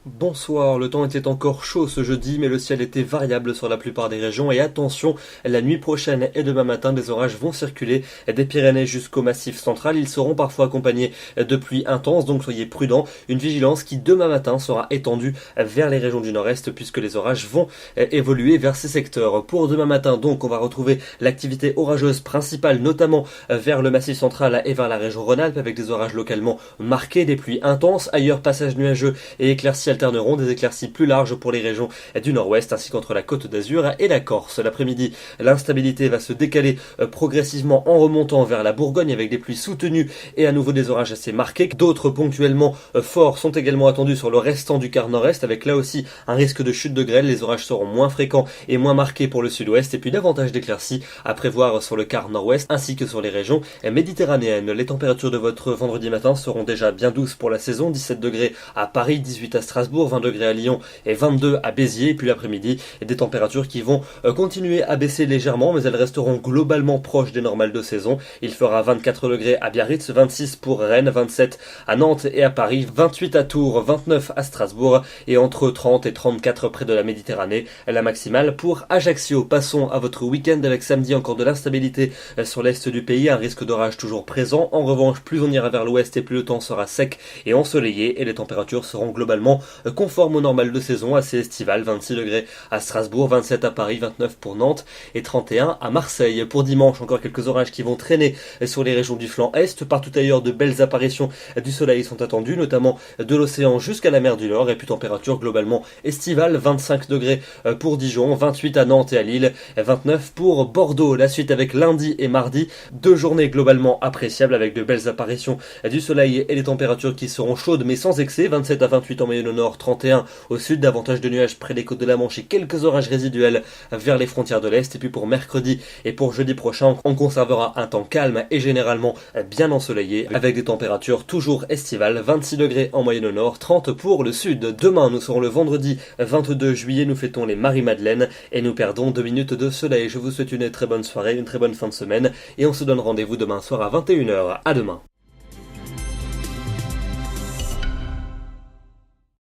Bonsoir, le temps était encore chaud ce jeudi, mais le ciel était variable sur la plupart des régions et attention, la nuit prochaine et demain matin, des orages vont circuler des Pyrénées jusqu'au Massif central. Ils seront parfois accompagnés de pluies intenses, donc soyez prudents. Une vigilance qui demain matin sera étendue vers les régions du nord-est puisque les orages vont évoluer vers ces secteurs. Pour demain matin, donc, on va retrouver l'activité orageuse principale, notamment vers le Massif central et vers la région Rhône-Alpes avec des orages localement marqués, des pluies intenses. Ailleurs, passage nuageux et éclaircies alterneront, des éclaircies plus larges pour les régions du nord-ouest ainsi qu'entre la côte d'Azur et la Corse. L'après-midi, l'instabilité va se décaler progressivement en remontant vers la Bourgogne avec des pluies soutenues et à nouveau des orages assez marqués. D'autres ponctuellement forts sont également attendus sur le restant du quart nord-est avec là aussi un risque de chute de grêle. Les orages seront moins fréquents et moins marqués pour le sud-ouest et puis davantage d'éclaircies à prévoir sur le quart nord-ouest ainsi que sur les régions méditerranéennes. Les températures de votre vendredi matin seront déjà bien douces pour la saison, 17 degrés à Paris, 18 à Strasbourg, 20 degrés à Lyon et 22 à Béziers. Et puis l'après-midi, des températures qui vont continuer à baisser légèrement, mais elles resteront globalement proches des normales de saison. Il fera 24 degrés à Biarritz, 26 pour Rennes, 27 à Nantes et à Paris, 28 à Tours, 29 à Strasbourg et entre 30 et 34 près de la Méditerranée. La maximale pour Ajaccio. Passons à votre week-end avec samedi encore de l'instabilité sur l'est du pays, un risque d'orage toujours présent. En revanche, plus on ira vers l'ouest et plus le temps sera sec et ensoleillé et les températures seront globalement conformes aux normales de saison, assez estivales, 26 degrés à Strasbourg, 27 à Paris, 29 pour Nantes et 31 à Marseille. Pour dimanche, encore quelques orages qui vont traîner sur les régions du flanc est. Partout ailleurs, de belles apparitions du soleil sont attendues, notamment de l'océan jusqu'à la mer du Nord et puis température globalement estivale, 25 degrés pour Dijon, 28 à Nantes et à Lille, 29 pour Bordeaux. La suite avec lundi et mardi, deux journées globalement appréciables avec de belles apparitions du soleil et des températures qui seront chaudes mais sans excès, 27 à 28 en moyenne au nord, 31 au sud, davantage de nuages près des côtes de la Manche et quelques orages résiduels vers les frontières de l'Est. Et puis pour mercredi et pour jeudi prochain, on conservera un temps calme et généralement bien ensoleillé avec des températures toujours estivales, 26 degrés en moyenne au nord, 30 pour le sud. Demain, nous serons le vendredi 22 juillet, nous fêtons les Marie-Madeleine et nous perdons 2 minutes de soleil. Je vous souhaite une très bonne soirée, une très bonne fin de semaine et on se donne rendez-vous demain soir à 21h. À demain.